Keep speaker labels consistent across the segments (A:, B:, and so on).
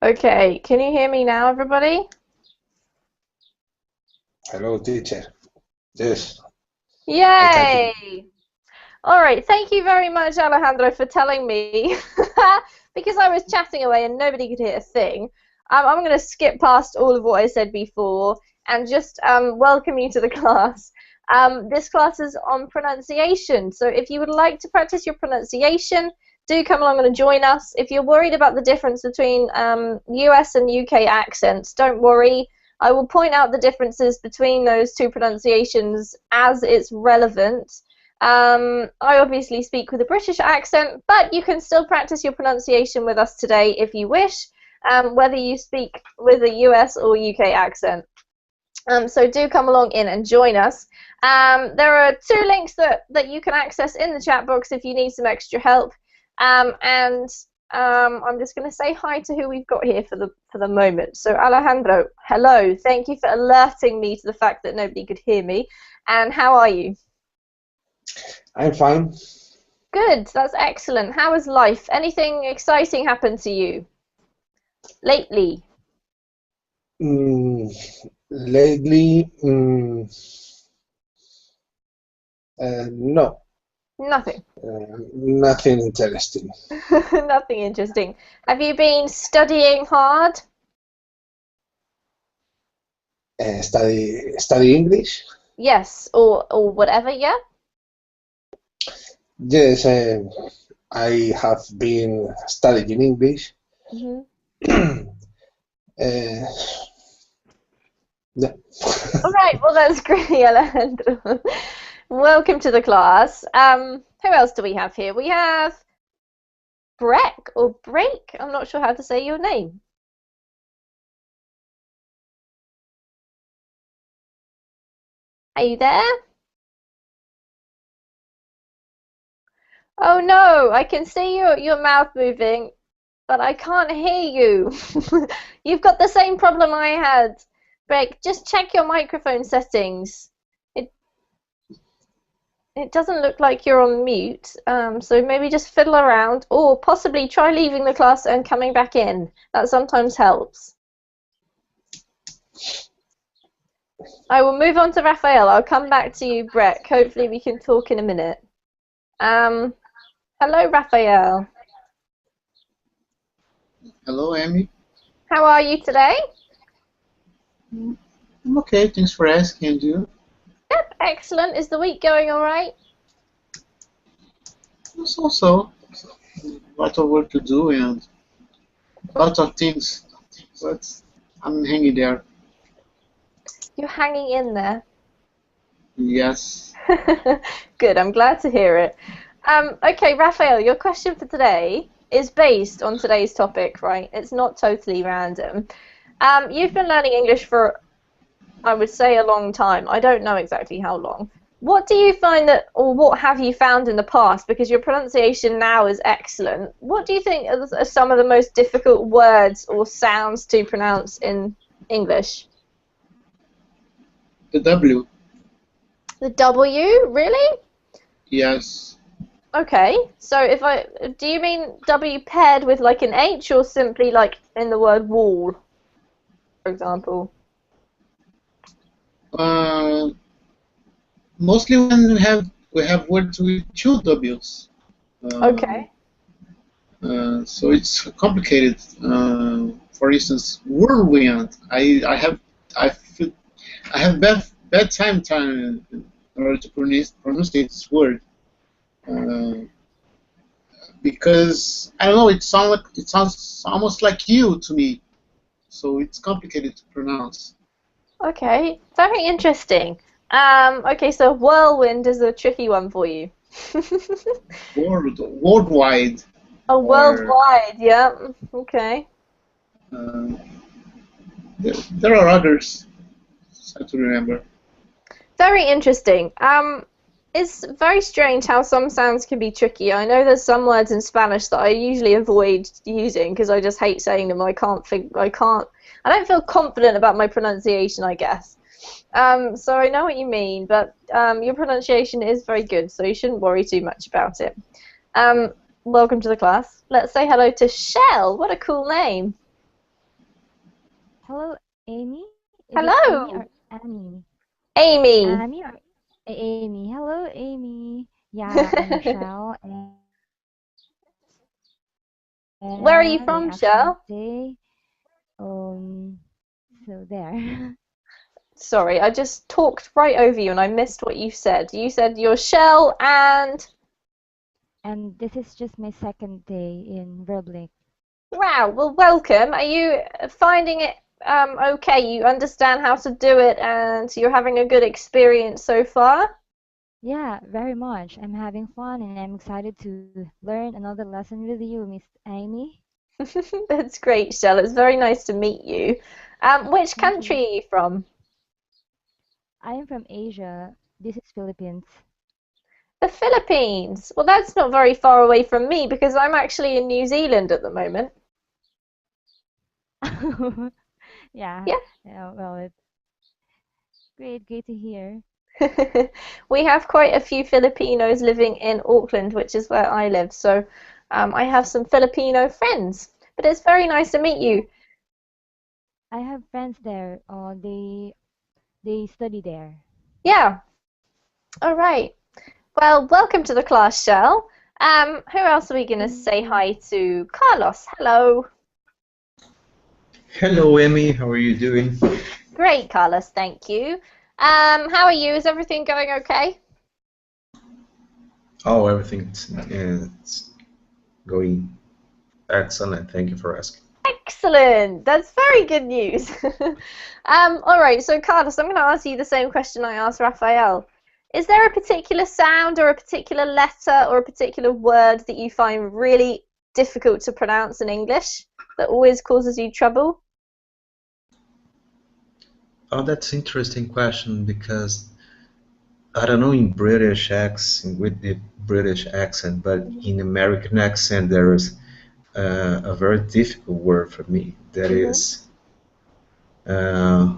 A: Okay, can you hear me now, everybody?
B: Hello, teacher. Yes, I can hear.
A: Yay! All right, thank you very much, Alejandro, for telling me. Because I was chatting away and nobody could hear a thing. I'm going to skip past all of what I said before and just welcome you to the class. This class is on pronunciation, so if you would like to practice your pronunciation, do come along and join us. If you're worried about the difference between US and UK accents, don't worry. I will point out the differences between those two pronunciations as it's relevant. I obviously speak with a British accent, but you can still practice your pronunciation with us today if you wish, whether you speak with a US or UK accent. So do come along in and join us. There are two links that you can access in the chat box if you need some extra help. I'm just going to say hi to who we've got here for the moment. So Alejandro, hello. Thank you for alerting me to the fact that nobody could hear me. And how are you?
B: I'm fine.
A: Good. That's excellent. How is life? Anything exciting happened to you lately?
B: Mm, lately, no,
A: Nothing.
B: nothing interesting.
A: Nothing interesting. Have you been studying hard?
B: Study English.
A: Yes, or whatever, yeah?
B: Yes, I have been studying English.
A: Hmm.
B: uh, yeah.
A: All right, well, that's great, Alejandro. Welcome to the class. Who else do we have here? We have Breck or Break. I'm not sure how to say your name. Are you there? Oh no, I can see your mouth moving, but I can't hear you. You've got the same problem I had. Break, just check your microphone settings. It it doesn't look like you're on mute, so maybe just fiddle around, or possibly try leaving the class and coming back in. That sometimes helps. I will move on to Raphael. I'll come back to you, Breck. Hopefully we can talk in a minute. Um, Hello, Raphael.
C: Hello, Amy.
A: How are you today?
C: I'm okay. Thanks for asking. And you?
A: Yep, excellent. Is the week going all right?
C: It's also a lot of work to do and a lot of things, but I'm hanging there.
A: You're hanging in there.
C: Yes.
A: Good, I'm glad to hear it. Okay, Raphael, your question for today is based on today's topic, right? It's not totally random. You've been learning English for, I would say, a long time. I don't know exactly how long. What do you find that, or what have you found in the past? Because your pronunciation now is excellent. What do you think are some of the most difficult words or sounds to pronounce in English?
C: The W.
A: The W, really?
C: Yes.
A: Okay, so do you mean W paired with like an H or simply like in the word wall, for example?
C: Uh, Mostly when we have words with two W's.
A: Okay.
C: So it's complicated. For instance, whirlwind. I feel I have bad time in order to pronounce this word. Uh, because I don't know, it sounds almost like you to me, so it's complicated to pronounce.
A: Okay, very interesting. Okay, so whirlwind is a tricky one for you.
C: Worldwide,
A: Oh,
C: or
A: worldwide, yeah. Okay.
C: uh, there are others. I have to remember.
A: Very interesting. It's very strange how some sounds can be tricky. I know there's some words in Spanish that I usually avoid using because I just hate saying them. I don't feel confident about my pronunciation, I guess. So I know what you mean, but your pronunciation is very good, so you shouldn't worry too much about it. Um, Welcome to the class. Let's say hello to Shell. What a cool name.
D: Hello, Amy. Is it Amy
A: Hello,
D: or Annie?
A: Amy.
D: Annie or Amy? Hello, Amy. Yeah, I'm Shell,
A: Where are you
D: and I
A: from,
D: actually
A: Shell?
D: say, um, so there.
A: Sorry, I just talked right over you and I missed what you said. You said you're Shell and
D: And this is just my second day in Verblik.
A: wow, well, welcome. Are you finding it okay? You understand how to do it and you're having a good experience so far?
D: Yeah, very much. I'm having fun and I'm excited to learn another lesson with you, Miss Amy.
A: That's great, Shell. It's very nice to meet you. Which
D: Thank
A: country
D: you.
A: are you from?
D: I am from Asia. This is Philippines.
A: The Philippines. Well, that's not very far away from me because I'm actually in New Zealand at the moment.
D: Yeah,
A: Yeah.
D: yeah, well, it's great to hear.
A: We have quite a few Filipinos living in Auckland, which is where I live. So I have some Filipino friends. But it's very nice to meet you.
D: I have friends there. They study there.
A: Yeah. All right. Well, welcome to the class, Shell. Who else are we going to
D: Thank
A: say
D: you.
A: hi to? Carlos. Hello.
B: Hello, Emmy. How are you doing?
A: Great, Carlos. Thank you. How are you? Is everything going okay?
B: Oh, everything's going excellent. Thank you for asking.
A: Excellent. That's very good news. All right, so Carlos, I'm going to ask you the same question I asked Raphael. Is there a particular sound or a particular letter or a particular word that you find really difficult to pronounce in English that always causes you trouble?
B: Oh, that's interesting question because I don't know in British accent with the British accent, but in American accent there is a very difficult word for me. That
A: Mm-hmm.
B: is uh,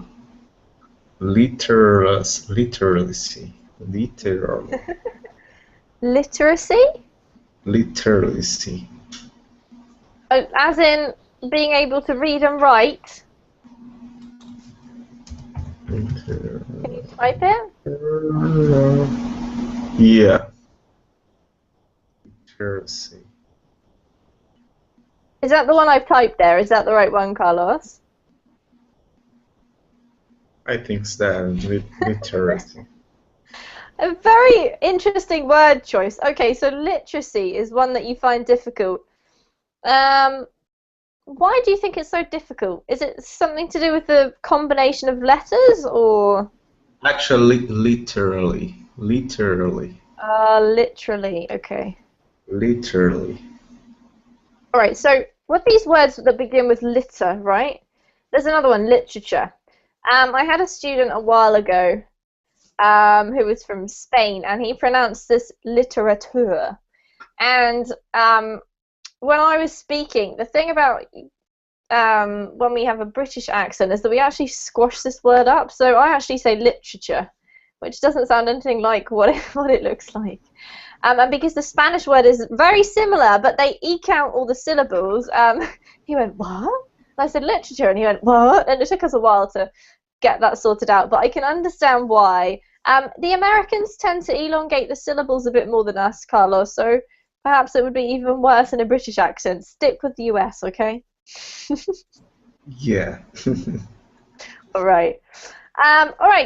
B: literacy,
A: Literacy?
B: literacy.
A: Oh, as in being able to read and write. Can you type it?
B: Yeah, literacy.
A: Is that the one I've typed there? Is that the right one, Carlos?
B: I think it's that literacy.
A: A very interesting word choice. Okay, so literacy is one that you find difficult. Um, why do you think it's so difficult? Is it something to do with the combination of letters or
B: Actually, literally,
A: literally? Okay.
B: literally.
A: All right, so with these words that begin with litter, right? There's another one, literature. I had a student a while ago who was from Spain, and he pronounced this literature. And when I was speaking, the thing about when we have a British accent is that we actually squash this word up. So I actually say literature, which doesn't sound anything like what what it looks like. And because the Spanish word is very similar, but they eke out all the syllables, he went, what? And I said literature, and he went, what? And it took us a while to get that sorted out, but I can understand why. The Americans tend to elongate the syllables a bit more than us, Carlos, so perhaps it would be even worse in a British accent. Stick with the US, okay?
B: Yeah.
A: All right,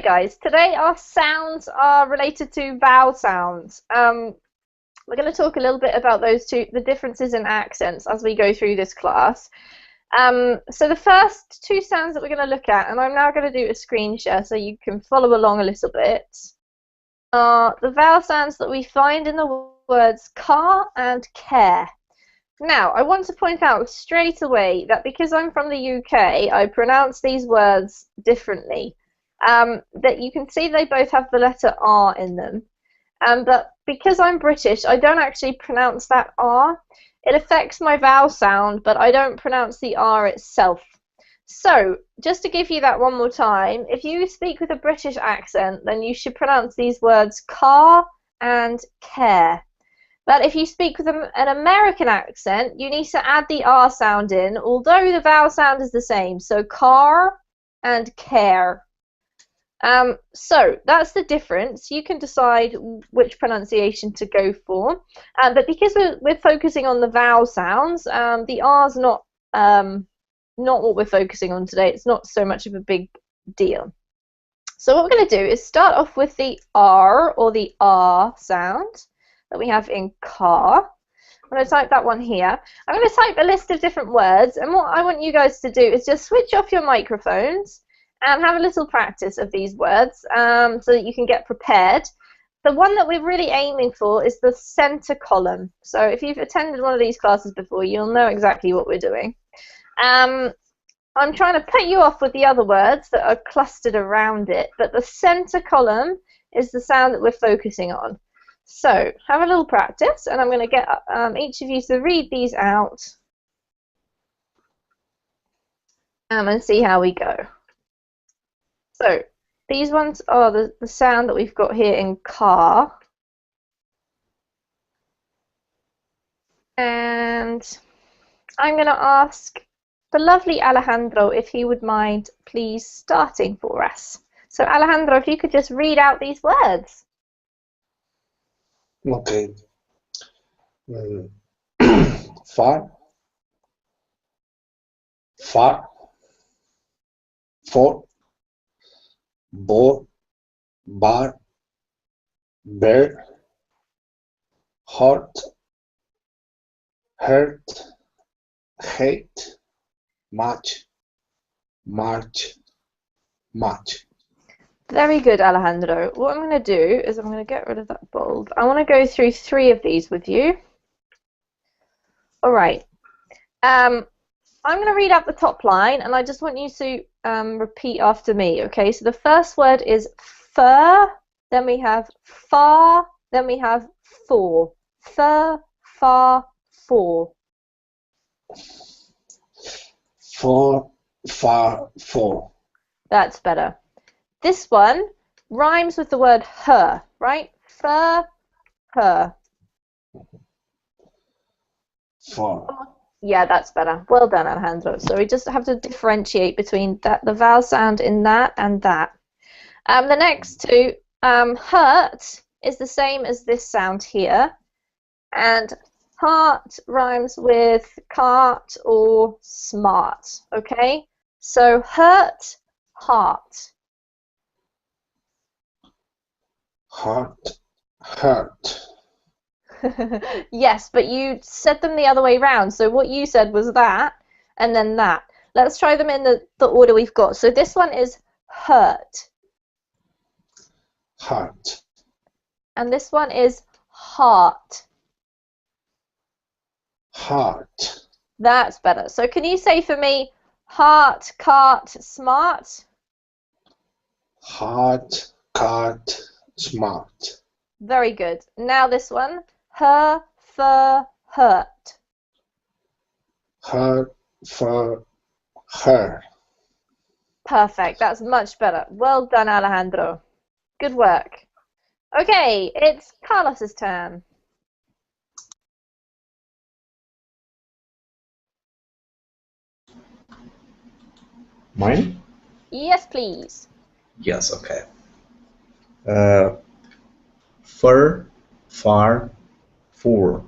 A: guys. Today our sounds are related to vowel sounds. We're going to talk a little bit about those two, the differences in accents as we go through this class. So the first two sounds that we're going to look at, and I'm now going to do a screen share so you can follow along a little bit, are the vowel sounds that we find in the words car and care. Now, I want to point out straight away that because I'm from the UK, I pronounce these words differently. That you can see they both have the letter R in them. But because I'm British, I don't actually pronounce that R. It affects my vowel sound, but I don't pronounce the R itself. So, just to give you that one more time, if you speak with a British accent, then you should pronounce these words car and care. But if you speak with an American accent, you need to add the R sound in, although the vowel sound is the same. So car and care. So that's the difference. You can decide which pronunciation to go for. But because we're focusing on the vowel sounds, the R's not what we're focusing on today. It's not so much of a big deal. So what we're going to do is start off with the R or the R sound that we have in car. I'm going to type that one here. I'm going to type a list of different words, and what I want you guys to do is just switch off your microphones and have a little practice of these words so that you can get prepared. The one that we're really aiming for is the center column. So if you've attended one of these classes before, you'll know exactly what we're doing. I'm trying to put you off with the other words that are clustered around it, but the center column is the sound that we're focusing on. So have a little practice, and I'm going to get each of you to read these out and see how we go. So these ones are the sound that we've got here in car. And I'm going to ask the lovely Alejandro if he would mind please starting for us. So Alejandro, if you could just read out these words.
E: Okay. Far, far, for, bore, bar, bear, heart, hurt, hate, much, march, much.
A: Very good, Alejandro. What I'm going to do is I'm going to get rid of that bold. I want to go through 3 of these with you. All right. I'm going to read out the top line, and I just want you to repeat after me, okay? So the first word is fur, then we have far, then we have for. Fur, far, for.
E: For, far, for.
A: That's better. This one rhymes with the word her, right? Fur, her.
E: For.
A: Yeah, that's better. Well done, Alejandro. So we just have to differentiate between the vowel sound in that and that. The next 2, hurt is the same as this sound here, and heart rhymes with cart or smart. Okay, so hurt, heart.
E: Heart, hurt.
A: Yes, but you said them the other way round. So what you said was that, and then that. Let's try them in the order we've got. So this one is hurt.
E: Heart.
A: And this one is heart.
E: Heart.
A: That's better. So can you say for me, heart, cart, smart?
E: Heart, cart, smart.
A: Very good. Now this one, her, fur, hurt.
E: Her, for, her.
A: Perfect. That's much better. Well done, Alejandro. Good work. Okay, it's Carlos's turn.
B: Mine?
A: Yes, please.
B: Yes, okay. Fur, far, for.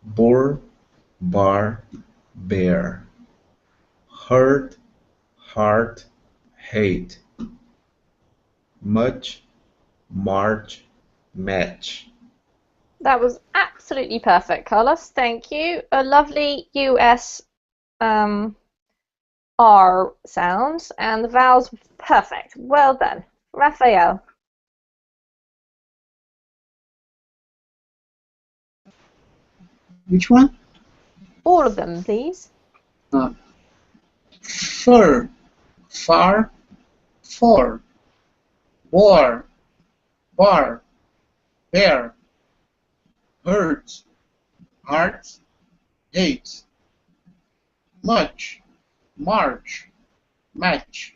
B: Bore, bar, bear. Hurt, heart, hate. Much, march, match.
A: That was absolutely perfect, Carlos. Thank you. A lovely US R sound, and the vowels were perfect. Well done. Raphael.
C: Which one?
A: All of them, please.
C: Fur, far, for, war, bar, bear, hurt, heart, hate, much, march, match.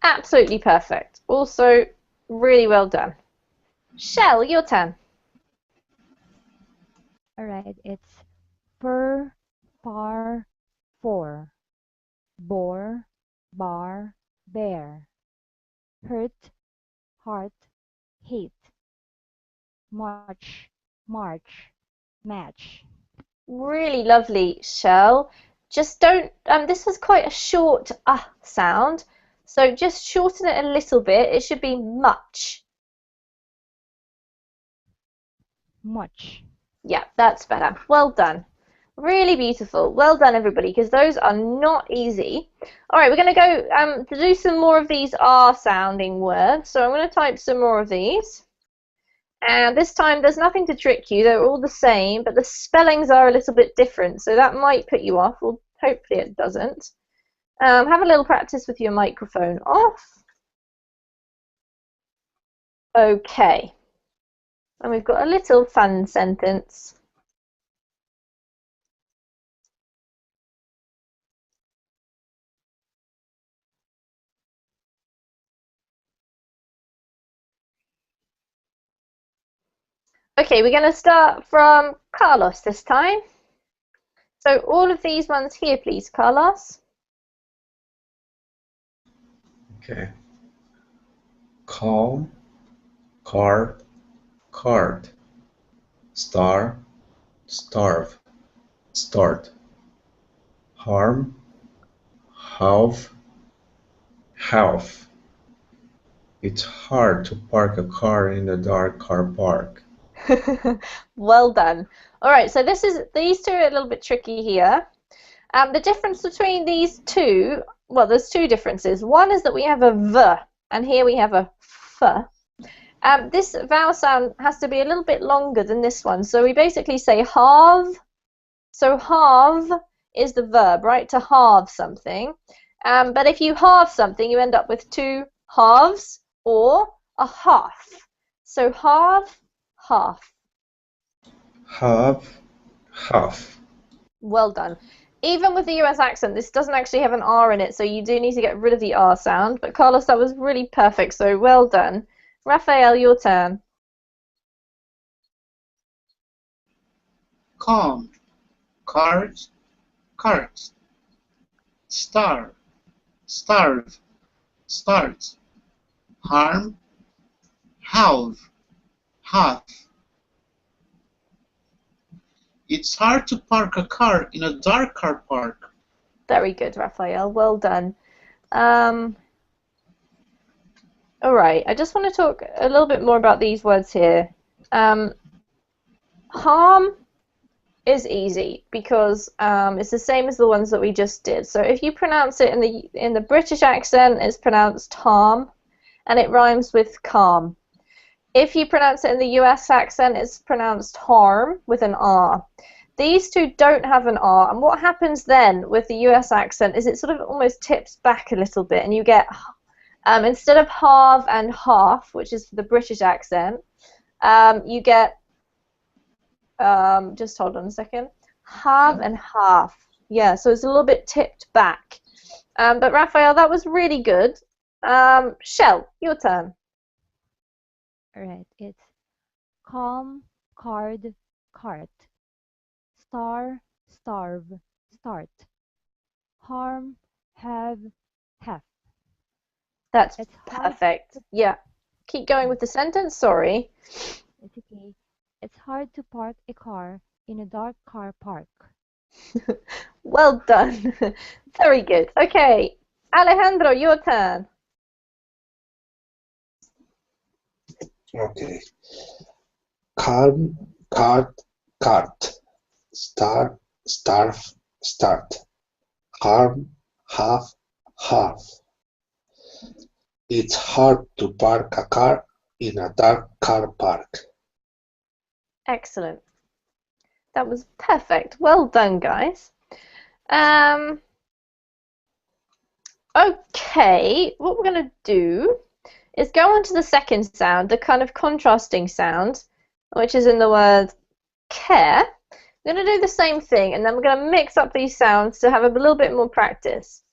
A: Absolutely perfect. Also, really well done. Shell, your turn.
D: All right, it's fur, par, for, bore, bar, bear, hurt, heart, hate, march, march, match.
A: Really lovely, Shell. Just don't, this was quite a short sound, so just shorten it a little bit. It should be much.
D: Much.
A: Yeah, that's better. Well done. Really beautiful. Well done, everybody, because those are not easy. All right, we're going to go to do some more of these R-sounding words. So I'm going to type some more of these. And this time, there's nothing to trick you. They're all the same, but the spellings are a little bit different. So that might put you off. Well, hopefully it doesn't. Have a little practice with your microphone off. Okay. And we've got a little fun sentence. Okay, we're going to start from Carlos this time. So all of these ones here, please, Carlos.
B: Okay. Calm, car, card, star, starve, start, harm, half, half. It's hard to park a car in a dark car park.
A: Well done. All right, so these two are a little bit tricky here. The difference between these two, well, there's two differences. One is that we have a V, and here we have a F. This vowel sound has to be a little bit longer than this one. So we basically say halve. So halve is the verb, right? To halve something. But if you halve something, you end up with two halves or a half. So halve, half.
B: Half, half.
A: Well done. Even with the US accent, this doesn't actually have an R in it, so you do need to get rid of the R sound. But Carlos, that was really perfect, so well done. Raphael, your turn.
C: Calm, card, cart, star, starve, start, harm, halve, half. It's hard to park a car in a dark car park.
A: Very good, Raphael. Well done. All right, I just want to talk a little bit more about these words here. Harm is easy because it's the same as the ones that we just did. So if you pronounce it in the British accent, it's pronounced harm, and it rhymes with calm. If you pronounce it in the US accent, it's pronounced harm with an R. These two don't have an R, and what happens then with the US accent is it sort of almost tips back a little bit, and you get, instead of halve and half, which is the British accent, you get, just hold on a second, halve and half. Yeah, so it's a little bit tipped back. But Raphael, that was really good. Shell, your turn.
D: All right, it's calm, card, cart, star, starve, start, harm, have, have.
A: That's
D: It's hard.
A: perfect. Yeah. Keep going with the sentence, sorry.
D: It's okay. It's hard to park a car in a dark car park.
A: Well done. Very good. Okay. Alejandro, your turn.
E: Okay. Calm, cart, cart. Star, starve, start. Harm, half, half. It's hard to park a car in a dark car park.
A: Excellent. That was perfect. Well done, guys. Okay, what we're going to do is go on to the second sound, the kind of contrasting sound, which is in the word care. We're going to do the same thing, and then we're going to mix up these sounds to have a little bit more practice.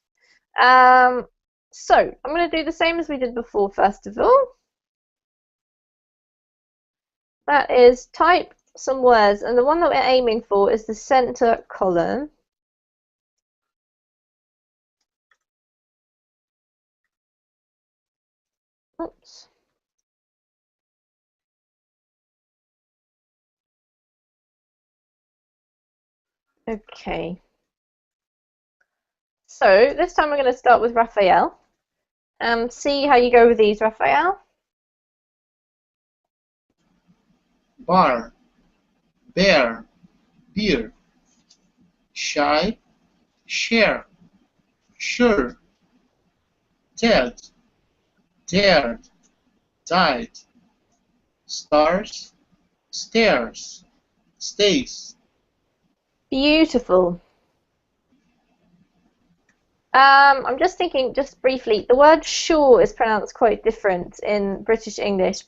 A: So I'm going to do the same as we did before, first of all. That is type some words, and the one that we're aiming for is the center column. Oops. Okay. So this time we're going to start with Raphael and see how you go with these, Raphael.
C: Bar, bear, beer, shy, share, sure, dead, dared, died, stars, stairs, stays.
A: Beautiful. I'm just thinking, just briefly, the word sure is pronounced quite different in British English.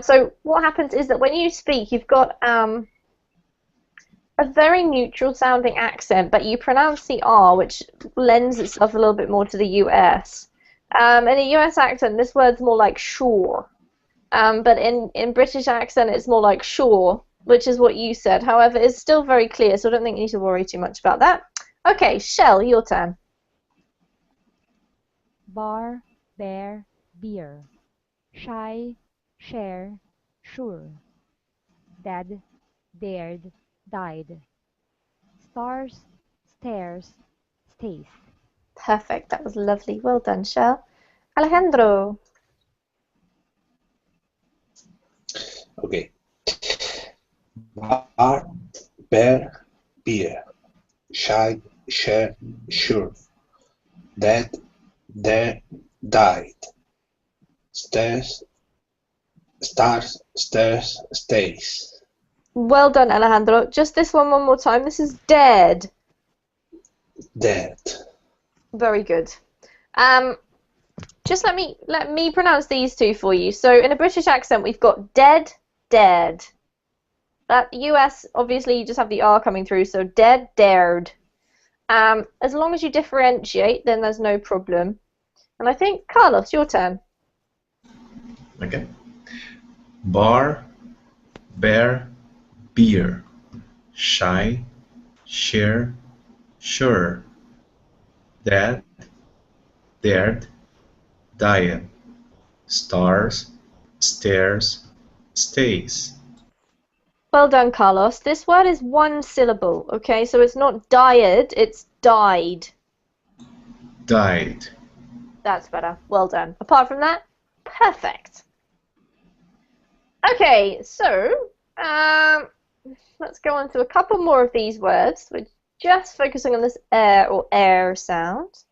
A: So what happens is that when you speak, you've got a very neutral sounding accent, but you pronounce the R, which lends itself a little bit more to the US. In a US accent, this word's more like sure. But in British accent, it's more like sure, which is what you said. However, it's still very clear, so I don't think you need to worry too much about that. Okay, Shell, your turn.
D: Bar, bear, beer. Shy, share, sure. Dead, dared, died. Stars, stairs, stays.
A: Perfect, that was lovely. Well done, Shell. Alejandro.
E: Okay. Bar, bear, beer. Shy, share, sure. Dead, there, died. Stairs, stars, stairs, stays.
A: Well done, Alejandro. Just this one more time. This is dead.
E: Dead.
A: Very good. Just let me pronounce these two for you. So in a British accent, we've got dead, dared. That US, obviously, you just have the R coming through, so dead, dared. As long as you differentiate, then there's no problem. And I think, Carlos, your turn.
B: Okay. Bar, bear, beer. Shy, share, sure. Dead, dared, died. Stars, stairs, stays.
A: Well done, Carlos. This word is one syllable, okay? So it's not died, it's died.
B: Died.
A: That's better. Well done. Apart from that, perfect. Okay, so let's go on to a couple more of these words. We're just focusing on this air or air sound.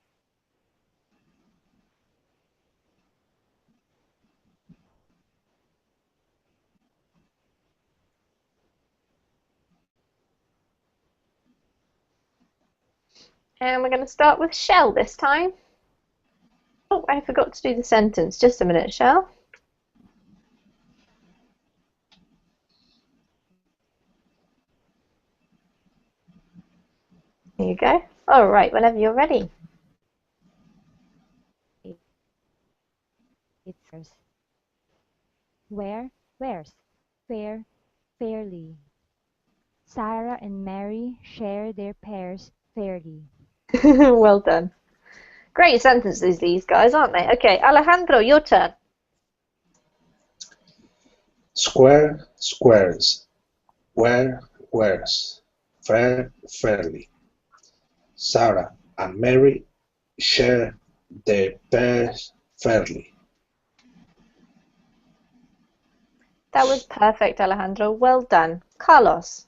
A: And we're going to start with shell this time. Oh, I forgot to do the sentence. Just a minute, Shell. Here you go. All right, whenever you're ready.
D: It's where, where's, fair, fairly. Sarah and Mary share their pears fairly.
A: Well done. Great sentences, these guys, aren't they? Okay, Alejandro, your turn.
E: Square, squares. Where, where's. Fair, fairly. Sarah and Mary share their pears fairly.
A: That was perfect, Alejandro. Well done. Carlos.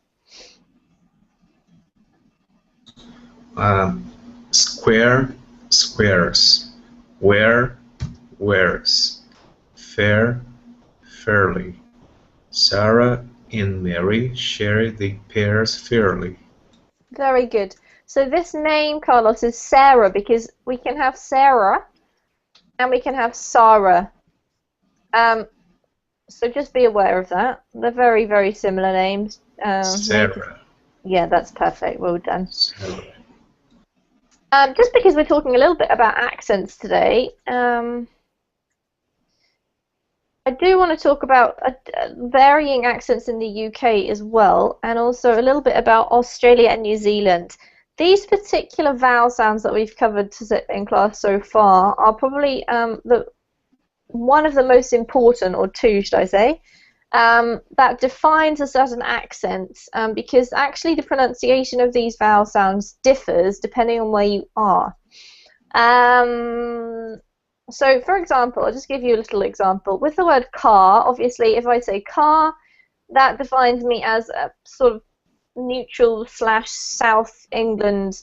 B: Square, squares. Where, where's. Fair, fairly. Sarah and Mary share the pears fairly.
A: Very good. So this name, Carlos, is Sarah because we can have Sarah and we can have Sarah. So just be aware of that. They're very, very similar names.
B: Sarah.
A: Yeah, that's perfect. Well done.
B: Sarah.
A: Just because we're talking a little bit about accents today, I do want to talk about varying accents in the UK as well, and also a little bit about Australia and New Zealand. These particular vowel sounds that we've covered in class so far are probably one of the most important, or two, should I say, that defines a certain accent, because actually the pronunciation of these vowel sounds differs depending on where you are. So, for example, I'll just give you a little example. With the word car, obviously, if I say car, that defines me as a sort of neutral / South England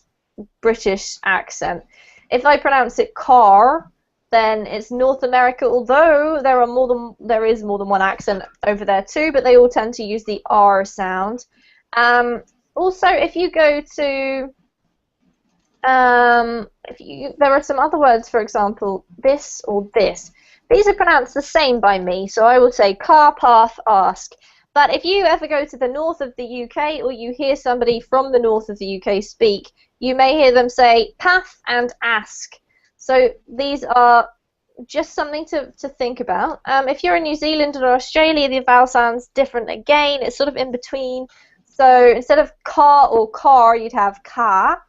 A: British accent. If I pronounce it car, then it's North America, although there is more than one accent over there too, but they all tend to use the R sound. Also, if you go to there are some other words, for example, this or this. These are pronounced the same by me, so I will say car, path, ask. But if you ever go to the north of the UK, or you hear somebody from the north of the UK speak, you may hear them say path and ask. So these are just something to think about. If you're in New Zealand or Australia, the vowel sounds different again. It's sort of in between. So instead of car or car, you'd have car,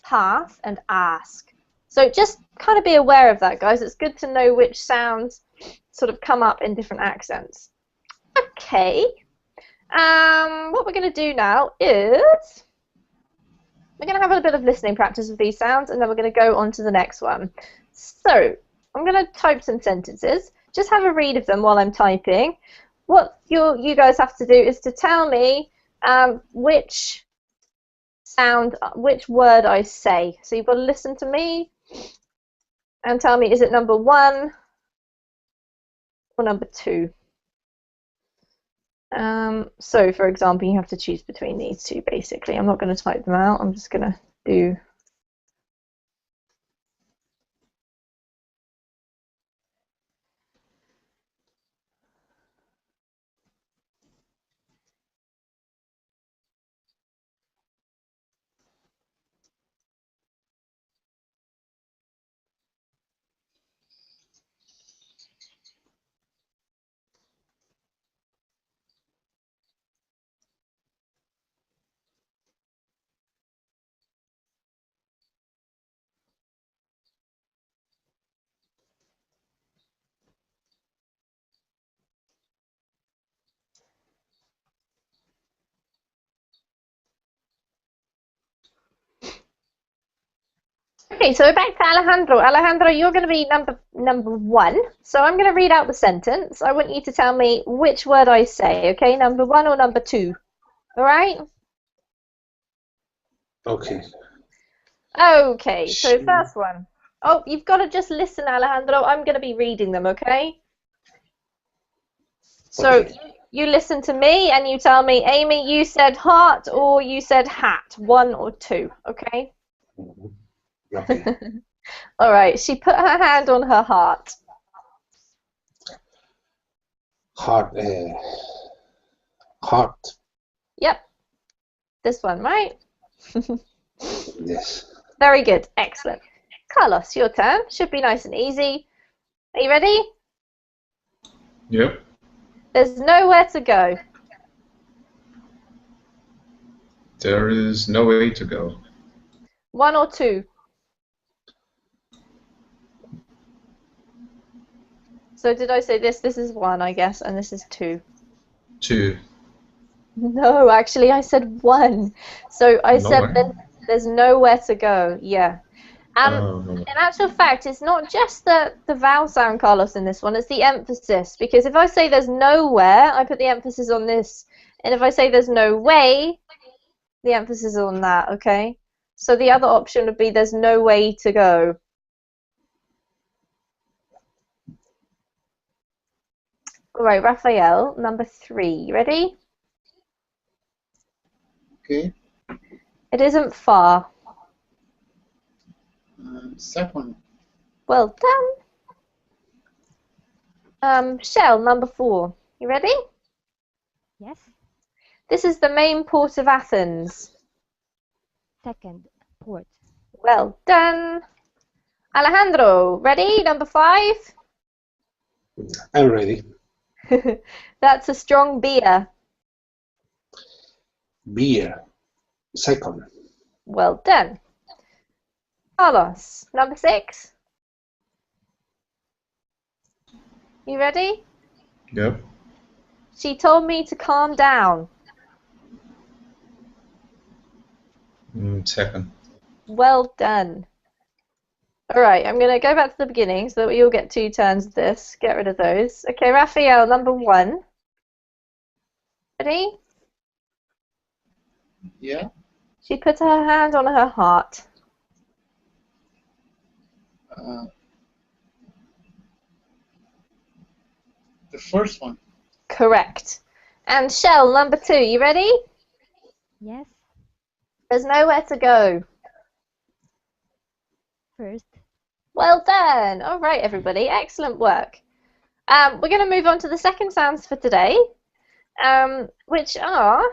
A: path, and ask. So just kind of be aware of that, guys. It's good to know which sounds sort of come up in different accents. Okay. What we're going to do now is we're going to have a bit of listening practice with these sounds, and then we're going to go on to the next one. So I'm going to type some sentences. Just have a read of them while I'm typing. What you guys have to do is to tell me which word I say. So you've got to listen to me and tell me, is it number 1 or number 2? So, for example, you have to choose between these two, basically. I'm not going to type them out. I'm just going to do... Okay, so we're back to Alejandro. Alejandro, you're going to be number 1. So I'm going to read out the sentence. I want you to tell me which word I say, okay? Number 1 or number 2. All right?
E: Okay.
A: Okay, so first one. Oh, you've got to just listen, Alejandro. I'm going to be reading them, okay? So
E: Okay.
A: you listen to me and you tell me, Amy, you said heart or you said hat, 1 or 2, okay?
E: Mhm. Okay.
A: All right, she put her hand on her heart.
E: Heart. Heart.
A: Yep, this one, right?
E: Yes.
A: Very good, excellent. Carlos, your turn. Should be nice and easy. Are you ready?
B: Yep.
A: There's nowhere to go.
B: There is no way to go.
A: 1 or 2? So did I say this? This is 1, I guess, and this is 2.
B: 2.
A: No, actually, I said 1. So I said
B: Nowhere.
A: there's nowhere to go. Yeah.
B: No.
A: In actual fact, it's not just the vowel sound, Carlos, in this one. It's the emphasis. Because if I say there's nowhere, I put the emphasis on this. And if I say there's no way, the emphasis is on that, okay? So the other option would be there's no way to go. All right, Raphael, number 3. You ready?
C: Okay.
A: It isn't far.
C: Second.
A: Well done. Shell, number 4. You ready?
D: Yes.
A: This is the main port of Athens.
D: Second, port.
A: Well done. Alejandro, ready? Number 5.
E: I'm ready.
A: That's a strong beer.
E: Beer. Second.
A: Well done. Carlos, number 6. You ready?
B: Yep.
A: She told me to calm down.
B: Second.
A: Well done. All right, I'm going to go back to the beginning so that we all get 2 turns of this. Get rid of those. Okay, Raphael, number 1. Ready?
C: Yeah.
A: She put her hand on her heart.
C: The first one.
A: Correct. And Shell, number 2. You ready?
D: Yes.
A: There's nowhere to go.
D: First.
A: Well done. All right, everybody. Excellent work. We're going to move on to the second sounds for today, which are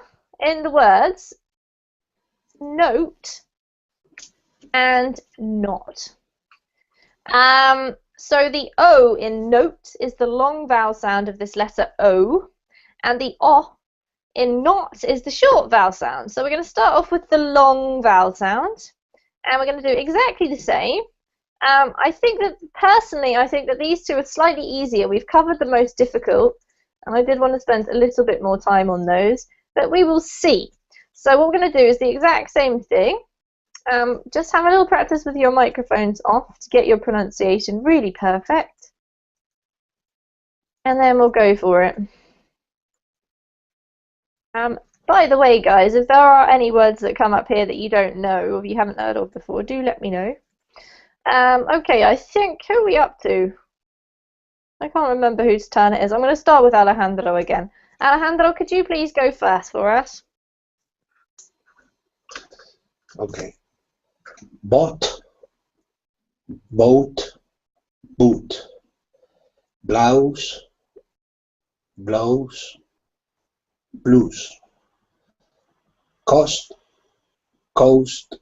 A: in the words note and not. So the O in note is the long vowel sound of this letter O, and the O in not is the short vowel sound. So we're going to start off with the long vowel sound, and we're going to do exactly the same. I think that these 2 are slightly easier. We've covered the most difficult, and I did want to spend a little bit more time on those, but we will see. So what we're going to do is the exact same thing. Just have a little practice with your microphones off to get your pronunciation really perfect. And then we'll go for it. By the way, guys, if there are any words that come up here that you don't know or you haven't heard of before, do let me know. Okay, I think, who are we up to? I can't remember whose turn it is. I'm going to start with Alejandro again. Alejandro, could you please go first for us?
E: Okay. Bot. Boat. Boot. Blouse. Blouse. Blues. Cost. Coast.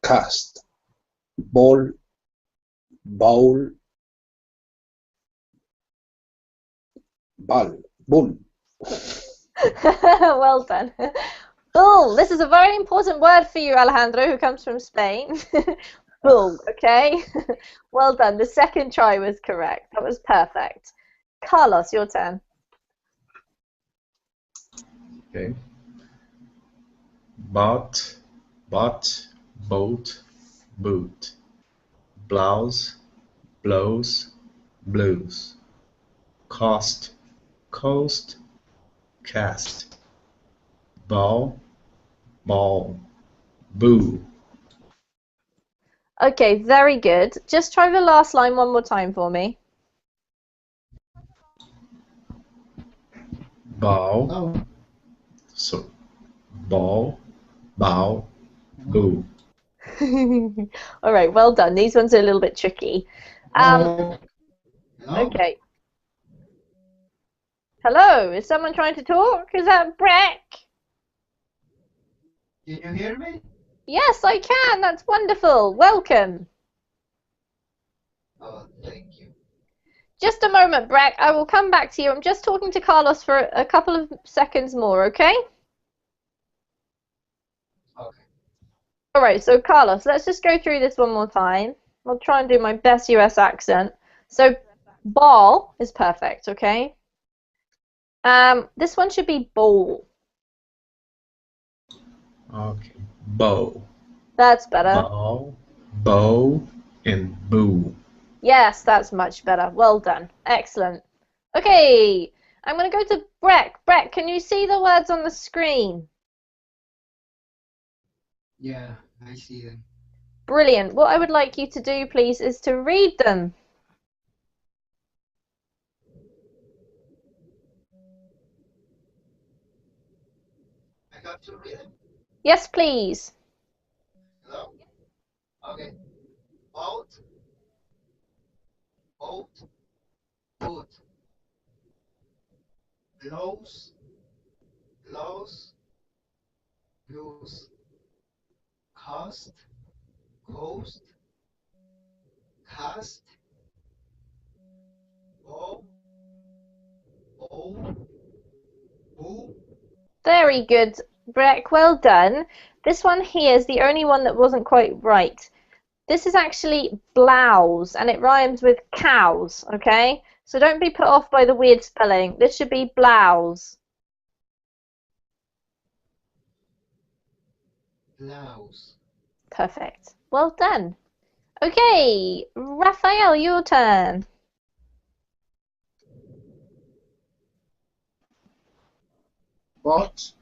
E: Cast. Ball. Bowl. Ball. Bull.
A: Well done. Bull. This is a very important word for you, Alejandro, who comes from Spain. Bull, okay? Well done. The second try was correct. That was perfect. Carlos, your turn.
B: Okay. Bot, boat, boot. Blouse, blows, blues. Cost, coast, cast. Ball, ball, boo.
A: Okay, very good. Just try the last line one more time for me.
B: Ball,
C: Oh.
B: so ball, bow, boo.
A: All right, well done. These ones are a little bit tricky.
C: Hello?
A: Okay. Hello, is someone trying to talk? Is that Breck?
C: Can you hear me?
A: Yes, I can. That's wonderful. Welcome.
C: Oh, thank you.
A: Just a moment, Breck. I will come back to you. I'm just talking to Carlos for a couple of seconds more, okay?
C: Okay.
A: All right, so Carlos, let's just go through this one more time. I'll try and do my best US accent. So, ball is perfect, okay? This one should be bowl.
B: Okay. Bow,
A: That's better.
B: bow, bow, and boo.
A: Yes, that's much better. Well done. Excellent. Okay, I'm going to go to Breck. Breck, can you see the words on the screen?
F: Yeah, I see them.
A: Brilliant. What I would like you to do, please, is to read them.
C: I got to read it.
A: Yes, please.
C: Hello? Okay. Boat, boat, boot. Blows, blows, blues. Cost, coast, cast, bow,
F: bowl, bowl,
A: Very good, Breck. Well done. This one here is the only one that wasn't quite right. This is actually blouse, and it rhymes with cows, okay? So don't be put off by the weird spelling. This should be blouse.
F: blouse,
A: Perfect. Well done. Okay, Raphael, your turn.
C: Bot,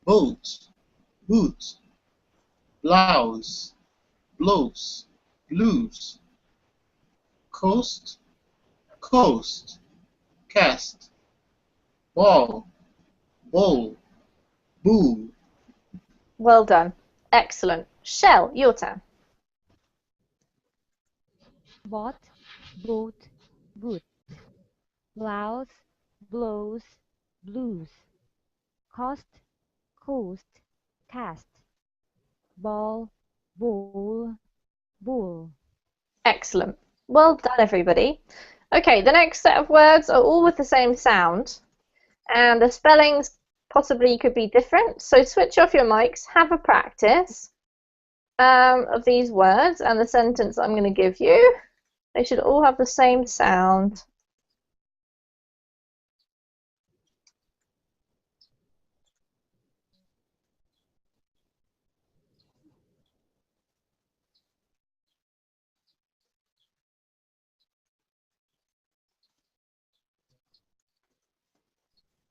C: boat, boot, blouse, blows, blues, coast, coast, cast, ball, bowl, bull,
A: Well done. Excellent. Shell, your turn.
D: Bought, boat, boot. Blouse, blows, blues. Cost, coast, cast. Ball, bowl, bull.
A: Excellent. Well done, everybody. Okay, the next set of words are all with the same sound, and the spellings possibly could be different. So switch off your mics, have a practice of these words and the sentence I'm going to give you. They should all have the same sound.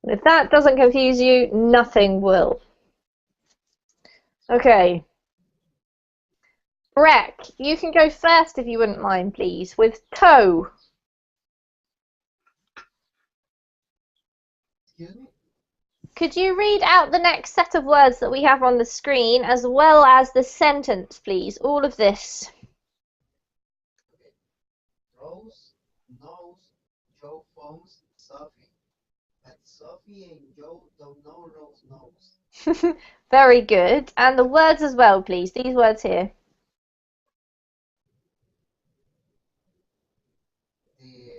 A: If that doesn't confuse you, nothing will. Okay. Breck, you can go first if you wouldn't mind, please, with toe.
F: excuse me,
A: Could you read out the next set of words that we have on the screen as well as the sentence, please? All of this.
F: Rose knows Joe phones Sophie, but Sophie and Joe don't know Rose knows.
A: Very good. And the words as well, please. These words here.
F: The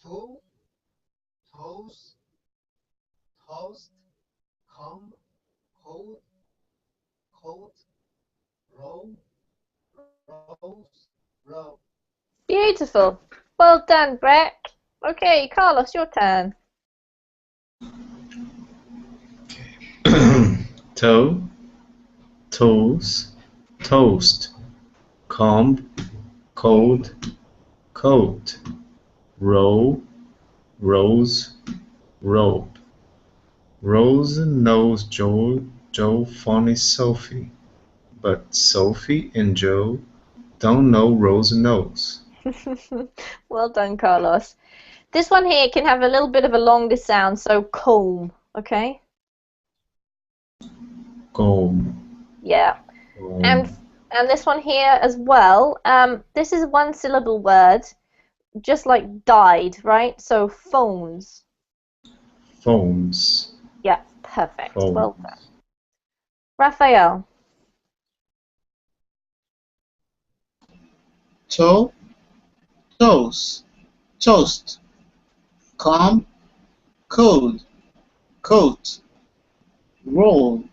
F: two, toes, toast, comb, coat, coat, row, rose, row.
A: Beautiful. Well done, Breck. Okay, Carlos, your turn.
B: Toe, toes, toast, comb, cold, coat, row, rose, rope. Rose knows Joe phone is Sophie, but Sophie and Joe don't know Rose knows.
A: Well done, Carlos. This one here can have a little bit of a longer sound, so comb, okay?
B: Comb,
A: Yeah. And
B: comb,
A: this one here as well. This is one syllable word, just like died, right? So phones.
B: phones,
A: Yeah, perfect. Well done.
B: phones.
A: Raphael.
C: toe, toes, toast, comb, code, coat, roll,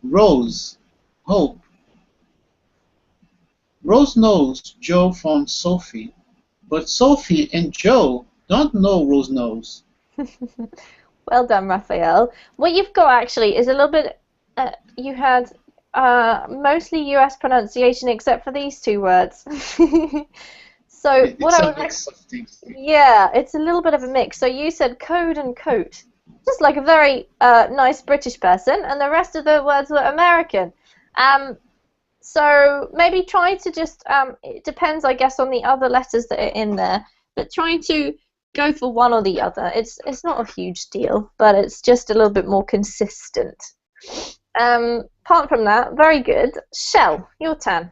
C: rose, hope. Rose knows Joe from Sophie, but Sophie and Joe don't know Rose knows.
A: Well done, Raphael. What you've got actually is a little bit. You had mostly US pronunciation except for these two words. So what
C: It's
A: I
C: a
A: would
C: mix of things.
A: yeah, it's a little bit of a mix. So you said code and coat, just like a very nice British person, and the rest of the words were American. Um, so maybe try to just it depends, I guess, on the other letters that are in there, but try to go for one or the other. It's not a huge deal, but it's just a little bit more consistent. Apart from that, very good. Shell, your turn.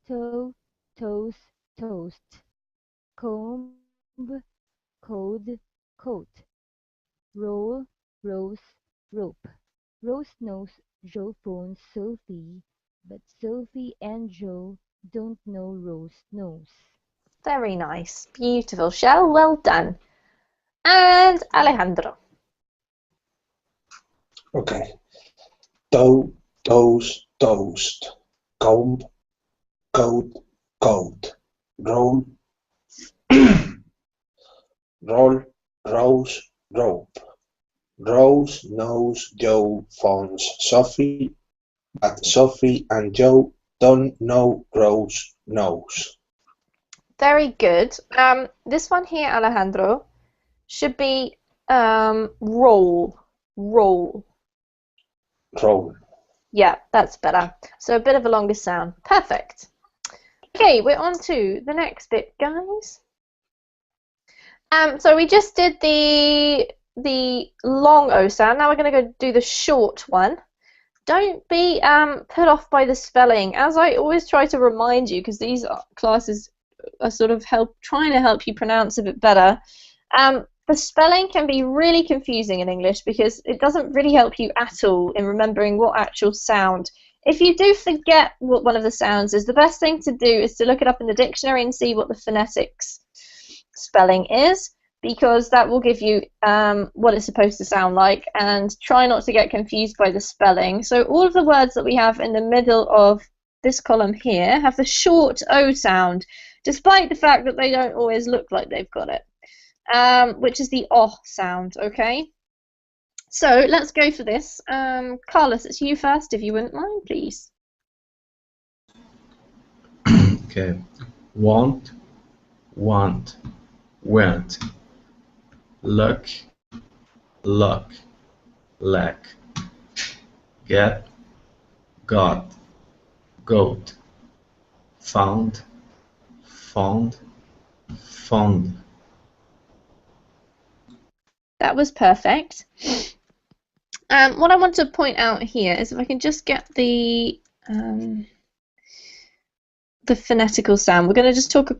D: Toe, toes, toast. Comb, code, coat. Roll, rose, rope. Rose knows Joe phones Sophie, but Sophie and Joe don't know Rose knows.
A: Very nice. Beautiful. Shell, well done. And Alejandro.
E: Okay. Toe, toes, toast. Comb, coat, coat. Roll, roll, rose, rope. Rose knows Joe phones Sophie, but Sophie and Joe don't know Rose knows.
A: Very good. This one here, Alejandro, should be roll. Roll.
E: Roll.
A: Yeah, that's better. So a bit of a longer sound. Perfect. Okay, we're on to the next bit, guys. So we just did the long O sound. Now we're going to go do the short one. Don't be put off by the spelling, as I always try to remind you, because these classes are sort of trying to help you pronounce a bit better. The spelling can be really confusing in English because it doesn't really help you at all in remembering what actual sound. If you do forget what one of the sounds is, the best thing to do is to look it up in the dictionary and see what the phonetics spelling is, because that will give you what it's supposed to sound like, and try not to get confused by the spelling. So all of the words that we have in the middle of this column here have the short O sound, despite the fact that they don't always look like they've got it, which is the O sound, okay? So let's go for this. Carlos, it's you first, if you wouldn't mind, please.
B: Okay. Want, went, look, luck, lack, get, got, goat, found, found.
A: That was perfect. What I want to point out here is if I can just get the phonetical sound. We're going to just talk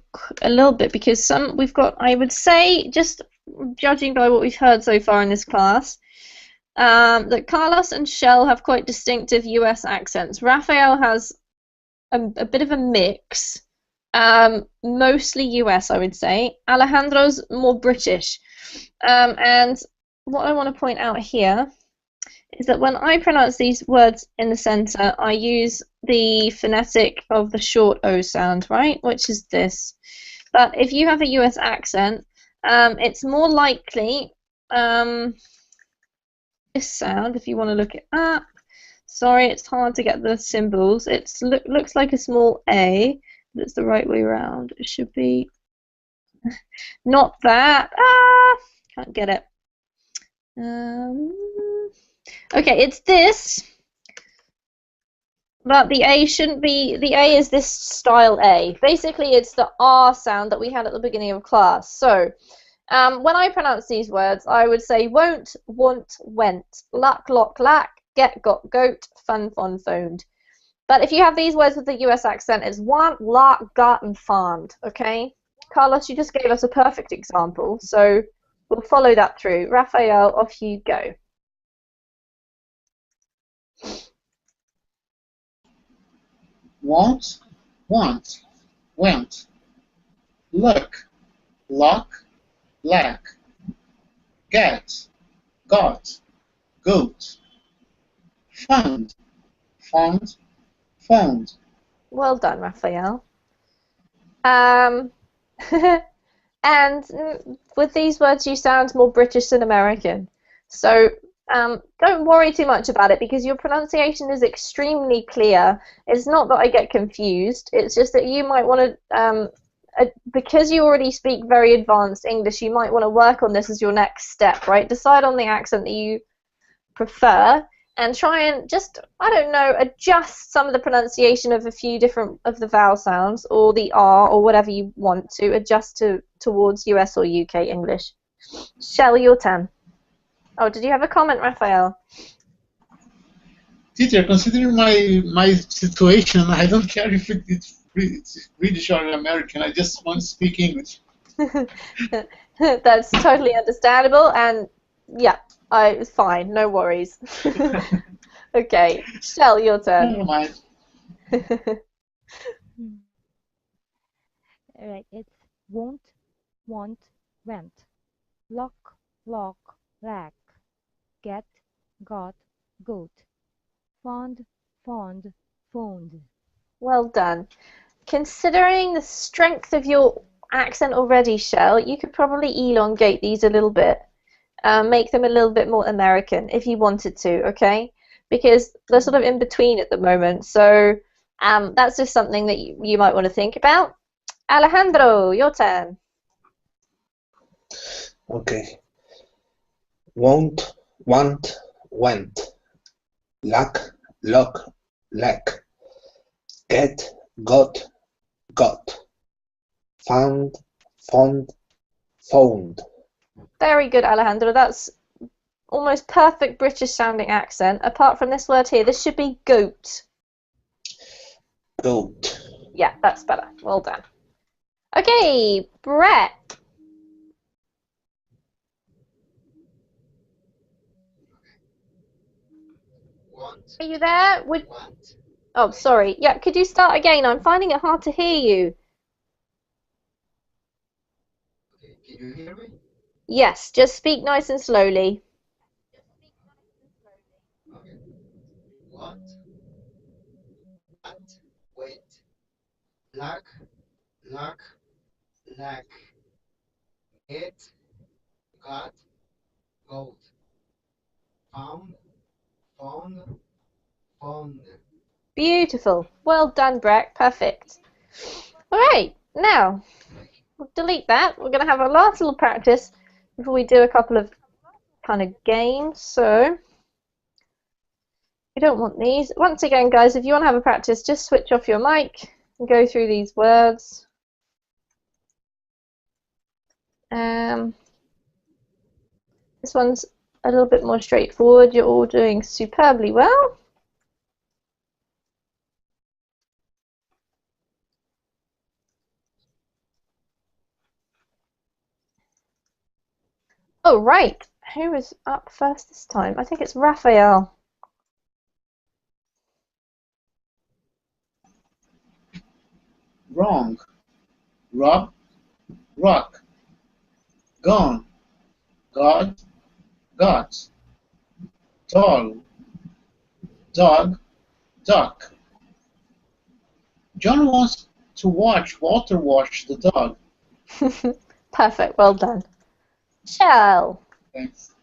A: a little bit, because we've got, I would say, just judging by what we've heard so far in this class, that Carlos and Shell have quite distinctive US accents. Raphael has a bit of a mix, mostly US, I would say. Alejandro's more British. And what I want to point out here is that when I pronounce these words in the center, I use the phonetic of the short O sound, right, which is this. But if you have a US accent, it's more likely this sound, if you want to look it up. Sorry, it's hard to get the symbols. It looks like a small A, but it's the right way around. It should be not that. Can't get it. Okay, it's this, but the A shouldn't be. The A is this style A. Basically, it's the R sound that we had at the beginning of class. So, when I pronounce these words, I would say won't, want, went, luck, lock, lack, get, got, goat, fun, phoned. But if you have these words with the US accent, it's want, lot, got, and fond. Okay, Carlos, you just gave us a perfect example, so we'll follow that through. Raphael, off you go.
C: Want, went, look, luck, lack, get, got, goat, fund, found.
A: Well done, Raphael. And with these words, you sound more British than American. So don't worry too much about it, because your pronunciation is extremely clear. It's not that I get confused. It's just that you might want to, because you already speak very advanced English, you might want to work on this as your next step, right? Decide on the accent that you prefer, and try and just, I don't know, adjust some of the pronunciation of a few different of the vowel sounds, or the R, or whatever you want to adjust towards US or UK English. Shell, your turn. Oh, did you have a comment, Raphael?
C: Teacher, considering my situation, I don't care if it's British or American. I just want to speak English.
A: That's totally understandable, and yeah, it's fine, no worries. Okay, Shell, your turn.
C: Never mind.
D: Alright, it's won't, want, went, lock, lock, lack, get, got, goat, fond, fond, phoned.
A: Well done. Considering the strength of your accent already, Shell, you could probably elongate these a little bit, make them a little bit more American if you wanted to, okay? Because they're sort of in between at the moment, so that's just something that you might want to think about. Alejandro, your turn.
E: Okay. Won't, want, went. Lack, lock, lack. Get, got, found, found, found.
A: Very good, Alejandro. That's almost perfect British sounding accent. Apart from this word here, this should be goat.
E: Goat.
A: Yeah, that's better. Well done. Okay, Brett.
F: Want,
A: Are you there?
F: want.
A: Oh, sorry. Yeah, could you start again? I'm finding it hard to hear you.
F: Okay, can you hear me?
A: Yes, just speak nice and slowly.
F: Okay. Want, want, wait. Lack, lack, lack. Get, got, goat. Found, found, found.
A: Beautiful. Well done, Brett. Perfect. All right, now we'll delete that. We're going to have a last little practice before we do a couple of kind of games. So we don't want these. Once again, guys, if you want to have a practice, just switch off your mic and go through these words. This one's a little bit more straightforward. You're all doing superbly well. Oh, right. Who is up first this time? I think it's Raphael.
C: Wrong. Rob, rock. Gone. God, got. Tall. Dog, duck. John wants to watch Walter wash the dog.
A: Perfect. Well done. Shell.
C: Thanks.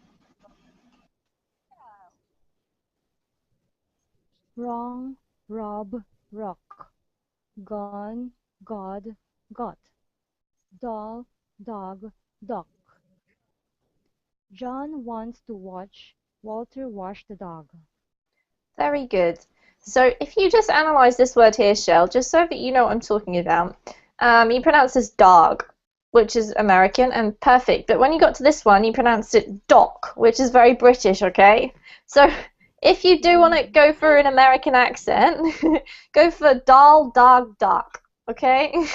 D: Wrong, rob, rock. Gone, God, got. Doll, dog, duck. John wants to watch Walter wash the dog.
A: Very good. So if you just analyze this word here, Shell, just so that you know what I'm talking about, you pronounce this dog, which is American and perfect. But when you got to this one, you pronounced it dock, which is very British, okay? So if you do want to go for an American accent, go for doll, dog, duck, okay?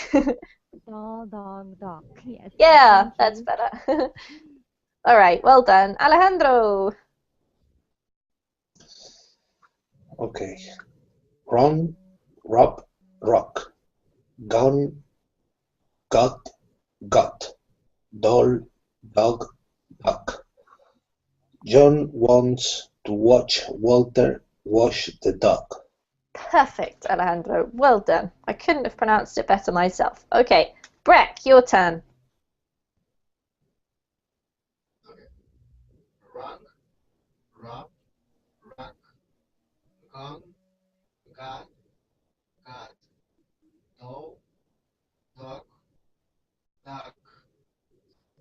D: Doll, dog, duck. Yes.
A: Yeah,
D: Thank
A: that's
D: you.
A: better. All right, well done. Alejandro.
E: Okay. Run, rob, rock. Gone, got, doll, dog, duck. John wants to watch Walter wash the dog.
A: Perfect, Alejandro. Well done. I couldn't have pronounced it better myself. Okay, Breck, your turn.
F: Okay. Run, rob, rock. Gone, got. Doll, dog, duck.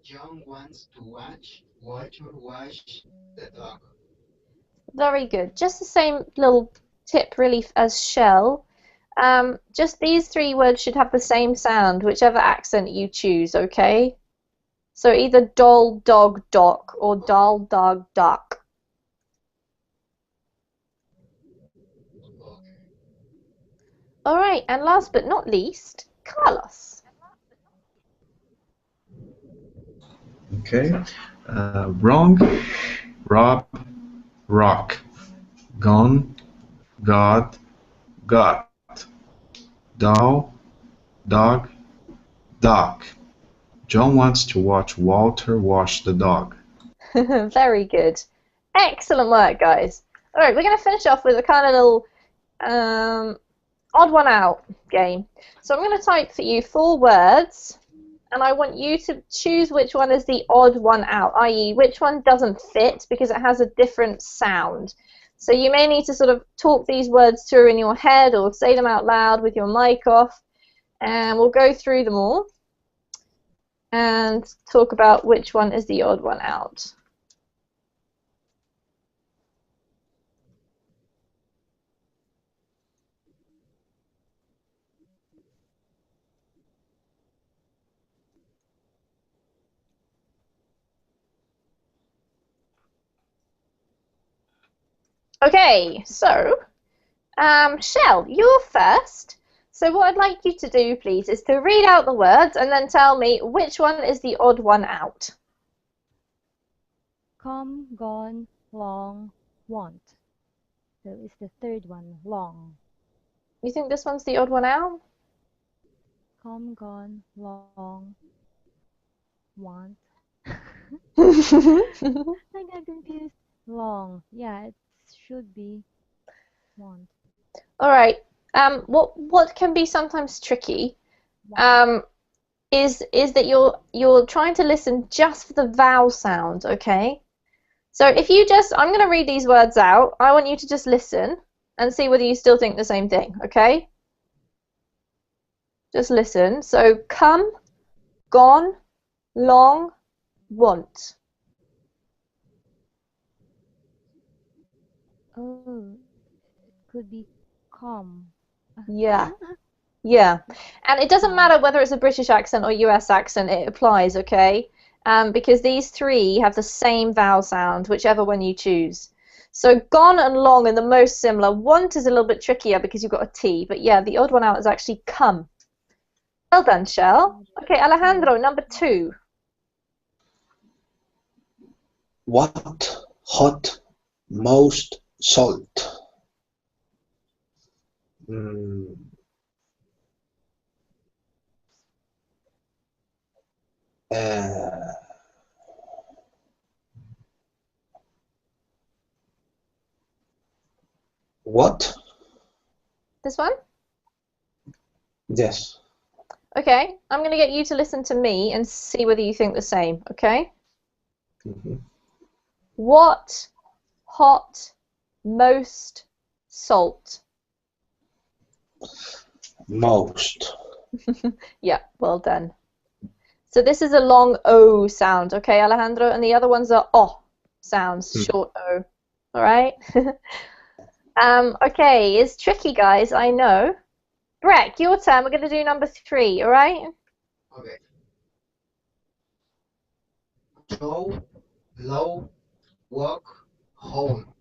F: John wants to watch Walter wash the dog.
A: Very good. Just the same little tip really as shell. Just these three words should have the same sound, whichever accent you choose, okay? So either doll, dog, dock, or doll, dog, duck.
F: Okay.
A: All right, and last but not least, Carlos.
B: Okay. Wrong, rob, rock. Gone, God, got. Doll, dog, duck. John wants to watch Walter wash the dog.
A: Very good. Excellent work, guys. All right, we're going to finish off with a kind of little odd one out game. So I'm going to type for you 4 words, and I want you to choose which one is the odd one out, i.e. which one doesn't fit because it has a different sound. So you may need to sort of talk these words through in your head or say them out loud with your mic off, and we'll go through them all and talk about which one is the odd one out. Okay, so Shell, you're first. So what I'd like you to do, please, is to read out the words and then tell me which one is the odd one out.
D: Come, gone, long, want. So it's the third one, long.
A: You think this one's the odd one out?
D: Come, gone, long, want. I got confused. Long. Yeah, it should be want.
A: All right. What can be sometimes tricky
D: Want.
A: is that you're trying to listen just for the vowel sound, okay? So if you just, I'm going to read these words out. I want you to just listen and see whether you still think the same thing, okay? Just listen. So come, gone, long, want.
D: Oh, it could be come.
A: Yeah. Yeah, and it doesn't matter whether it's a British accent or US accent, it applies, okay? Because these 3 have the same vowel sound, whichever one you choose. So gone and long are the most similar. Want is a little bit trickier because you've got a T, but yeah, the odd one out is actually come. Well done, Shell. Okay, Alejandro, number 2.
E: What hot most salt? Mm, uh, what?
A: This one?
E: Yes.
A: Okay, I'm going to get you to listen to me and see whether you think the same, okay?
E: Mhm.
A: What hot most salt?
E: Most.
A: Yeah, well done. So this is a long O sound, okay, Alejandro? And the other ones are O sounds, short O. All right? Okay, it's tricky, guys, I know. Breck, your turn. We're going to do number 3, all right?
F: Okay. Joe, low, walk, home.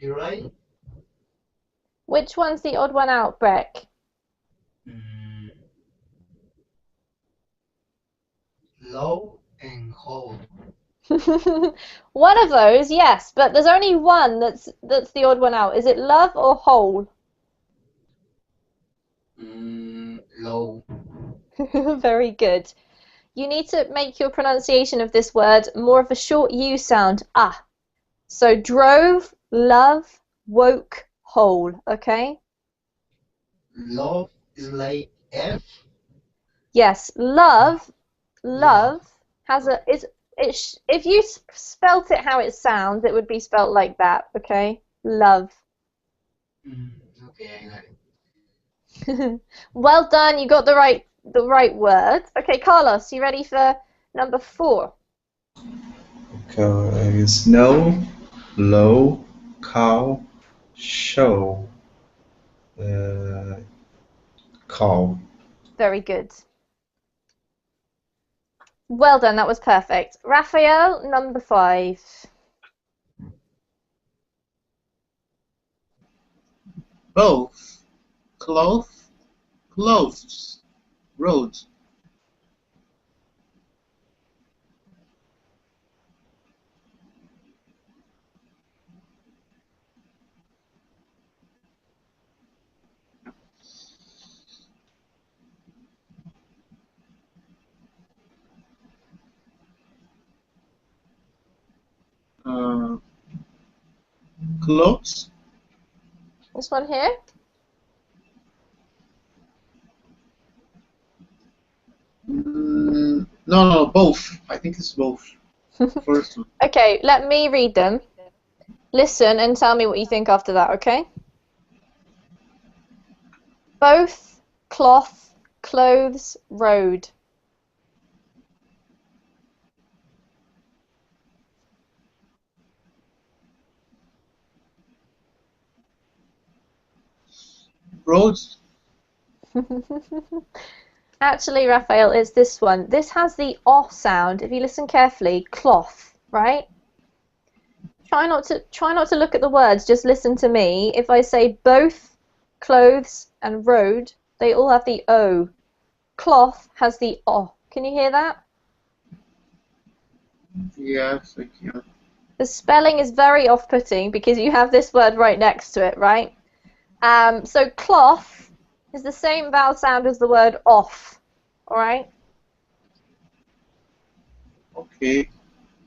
F: You right?
A: Which one's the odd one out, Breck?
F: Mm, low and home.
A: One of those, yes, but there's only one that's the odd one out. Is it love or whole?
F: Low.
A: Very good. You need to make your pronunciation of this word more of a short U sound. Ah. So drove, love, woke, whole. Okay?
F: Love is like F.
A: Yes, love
F: Love.
A: has a if you spelt it how it sounds, it would be spelt like that. Okay? Love.
F: Okay, I got it.
A: Well done. You got the right word. Okay, Carlos, you ready for number 4?
B: Okay, snow, low, cow, show, uh, call.
A: Very good. Well done. That was perfect. Raphael, number 5.
C: Both. Cloth. Clothes. Road. Clothes?
A: This one here?
C: No, both. I think it's both. First one.
A: Okay, let me read them. Listen and tell me what you think after that, okay? Both, cloth, clothes, road.
C: Roads?
A: Actually, Raphael, it's this one. This has the "oh" sound. If you listen carefully, cloth, right? Try not to look at the words. Just listen to me. If I say both, clothes, and road, they all have the O. Cloth has the O. Can you hear that?
C: Yes, I can.
A: The spelling is very off-putting because you have this word right next to it, right? So cloth is the same vowel sound as the word off. All right?
C: Okay.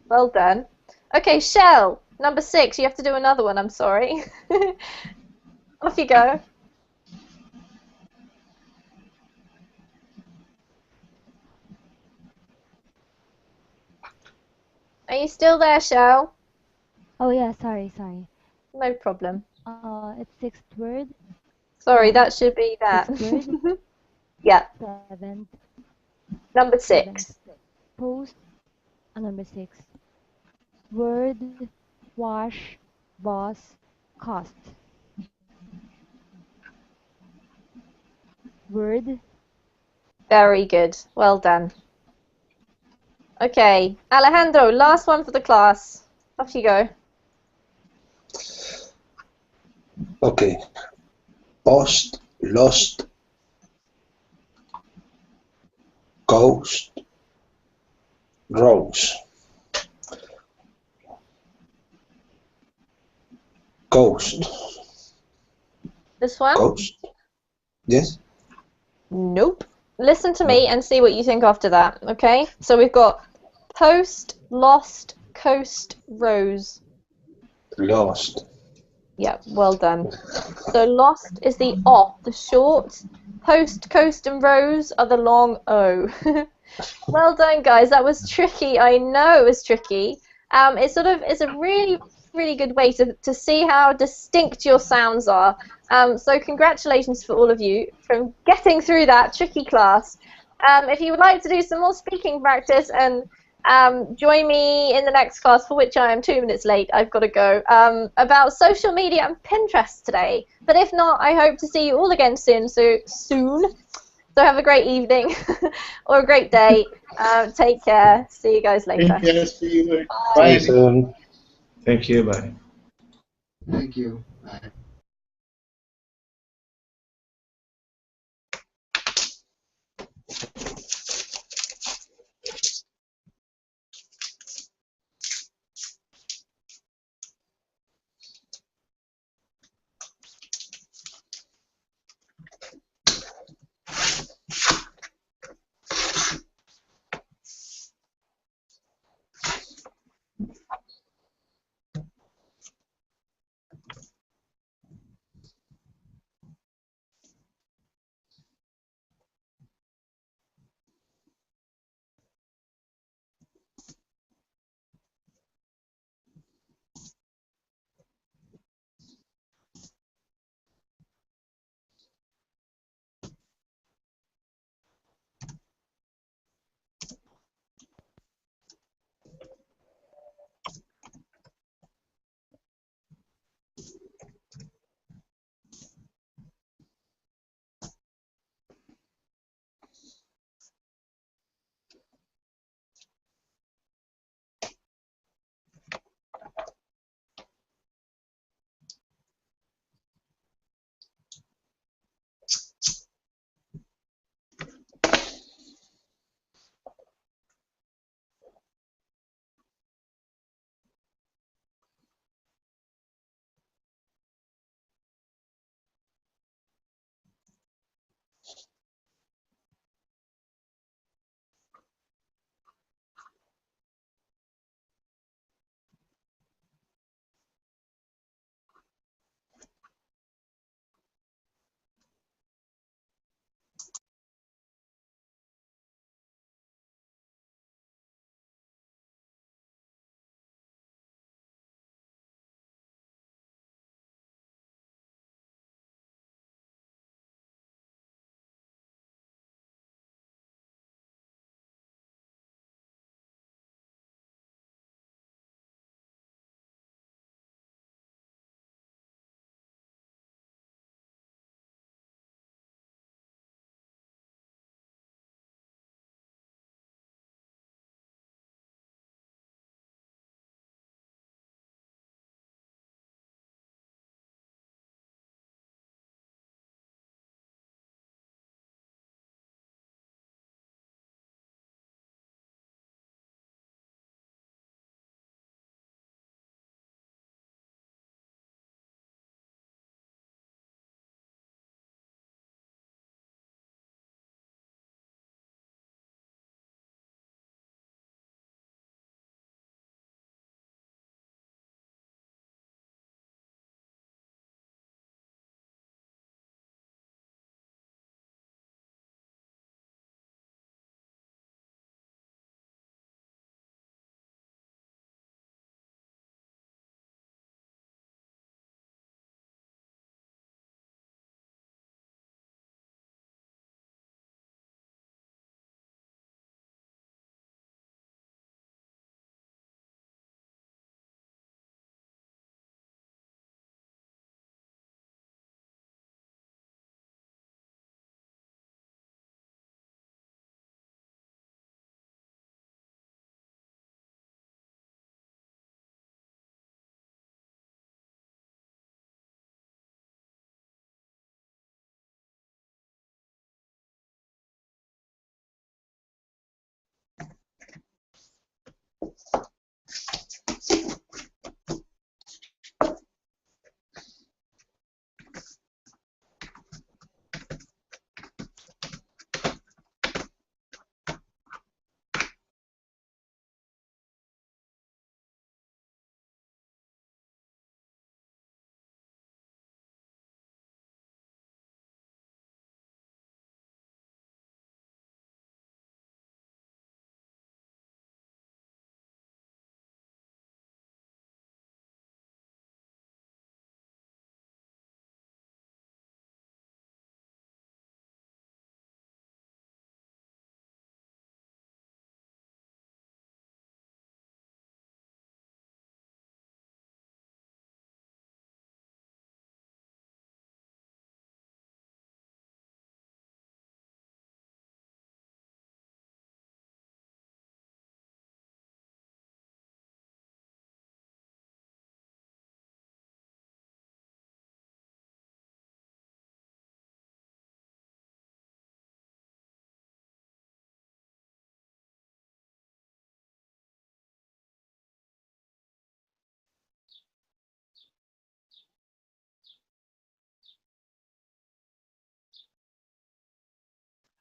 A: Well done. Okay, Shell, number 6. You have to do another one, I'm sorry. Off you go. Are you still there, Shell?
D: Oh yeah, sorry.
A: No problem.
D: It's sixth word.
A: Sorry,
D: Seventh,
A: that should be that.
D: sixth word.
A: Yeah,
D: Seventh,
A: number
D: seventh.
A: 6.
D: Post. Number six. Word. Wash. Boss. Cost. Word.
A: Very good. Well done. Okay, Alejandro, last one for the class. Off you go.
E: Okay. Post, lost, ghost, rose. Ghost.
A: This one?
E: Ghost. Yes?
A: Nope. Listen to
E: No.
A: me and see what you think after that, okay? So we've got post, lost, coast, rose.
E: Lost.
A: Yeah, well done. So lost is the O, the short. Post, coast, and rose are the long O. Well done, guys. That was tricky. I know it was tricky. It's a really good way to see how distinct your sounds are. So congratulations for all of you from getting through that tricky class. If you would like to do some more speaking practice and join me in the next class, for which I am 2 minutes late, I've got to go, about social media and Pinterest today. But if not, I hope to see you all again soon. So have a great evening or a great day. Take care. See you guys later.
C: Thank you. See you.
E: See you
C: Bye.
E: soon.
B: Thank you. Bye.
F: Thank you. Bye.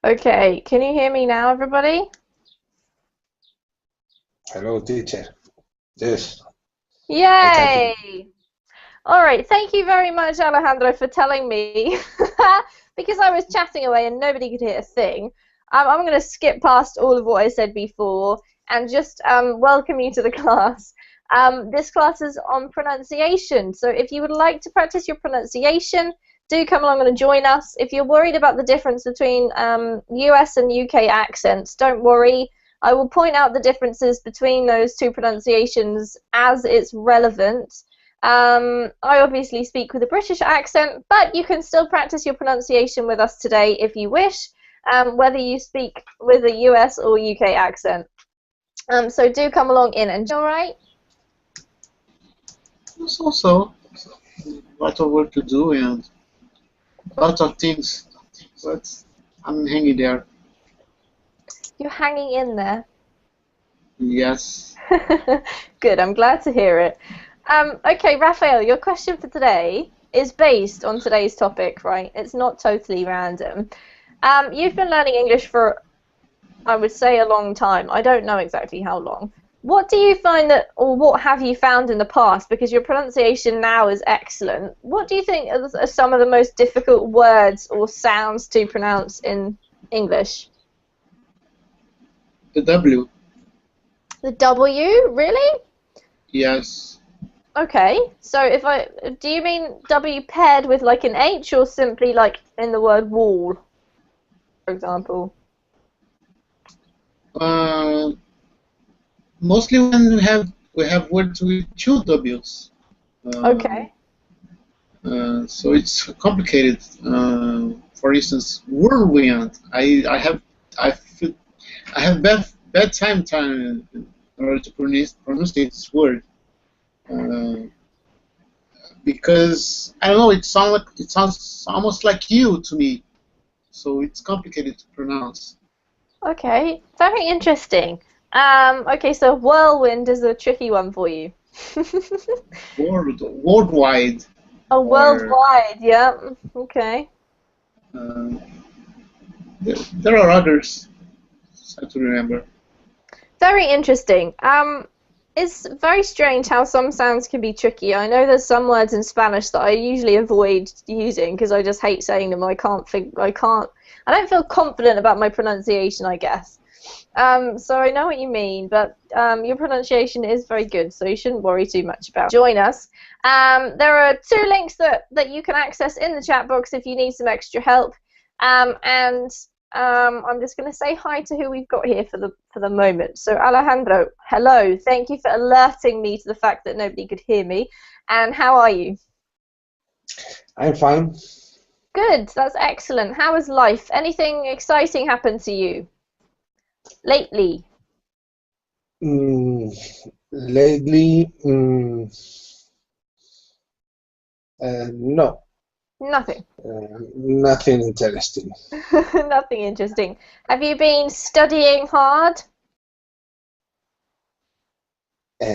A: Okay, can you hear me now, everybody?
E: Hello, teacher. Yes, I can hear you.
A: Yay! All right, thank you very much, Alejandro, for telling me. Because I was chatting away and nobody could hear a thing. I'm going to skip past all of what I said before and just welcome you to the class. This class is on pronunciation, so if you would like to practice your pronunciation, do come along and join us. If you're worried about the difference between US and UK accents, don't worry. I will point out the differences between those two pronunciations as it's relevant. I obviously speak with a British accent, but you can still practice your pronunciation with us today if you wish, whether you speak with a US or UK accent. So do come along in and all right?
C: It's also a lot of work to do and a lot of things, but I'm hanging there.
A: You're hanging in there.
C: Yes.
A: Good, I'm glad to hear it. Okay, Raphael, your question for today is based on today's topic, right? It's not totally random. You've been learning English for, I would say, a long time. I don't know exactly how long. What do you find that, or what have you found in the past? Because your pronunciation now is excellent. What do you think are some of the most difficult words or sounds to pronounce in English?
C: The W.
A: The W, really?
C: Yes.
A: Okay, so do you mean W paired with like an H or simply like in the word wall, for example?
C: Mostly when we have words with two W's.
A: Okay.
C: So it's complicated. For instance, whirlwind. I have bad time in order to pronounce this word. Because I don't know, it sounds almost like you to me, so it's complicated to pronounce.
A: Okay, very interesting. Okay, so whirlwind is a tricky one for you.
C: Worldwide.
A: Oh,
C: Or,
A: worldwide, yeah. Okay.
C: there are others. I have to remember.
A: Very interesting. It's very strange how some sounds can be tricky. I know there's some words in Spanish that I usually avoid using because I just hate saying them. I don't feel confident about my pronunciation, I guess. So I know what you mean, but your pronunciation is very good, so you shouldn't worry too much about it. Join us. There are two links that you can access in the chat box if you need some extra help. I'm just going to say hi to who we've got here for the moment. So Alejandro, hello. Thank you for alerting me to the fact that nobody could hear me. And how are you?
E: I'm fine.
A: Good. That's excellent. How is life? Anything exciting happened to you lately?
E: Lately, no,
A: Nothing.
E: nothing interesting.
A: Nothing interesting. Have you been studying hard?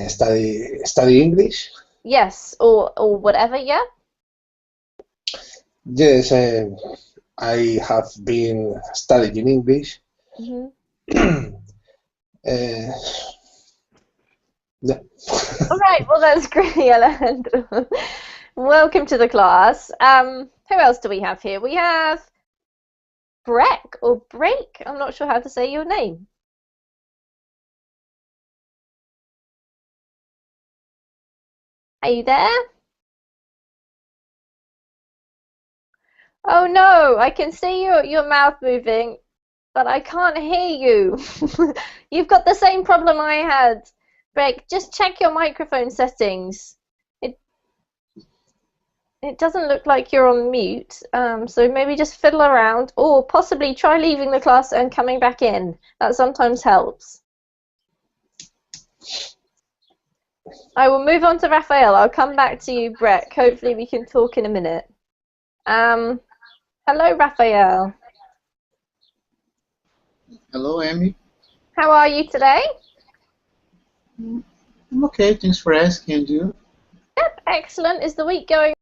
E: Study English?
A: Yes, or whatever, yeah?
E: Yes, I have been studying English.
A: Mm-hmm.
E: Yeah.
A: All right, well, that's great, Alejandro. Welcome to the class. Who else do we have here? We have Breck or Break. I'm not sure how to say your name. Are you there? Oh no, I can see your mouth moving, but I can't hear you. You've got the same problem I had. Break, just check your microphone settings. It doesn't look like you're on mute, so maybe just fiddle around, or possibly try leaving the class and coming back in. That sometimes helps. I will move on to Raphael. I'll come back to you, Breck. Hopefully we can talk in a minute. Hello, Raphael.
C: Hello, Amy.
A: How are you today?
C: I'm okay, thanks for asking, and you?
A: Yep, excellent. Is the week going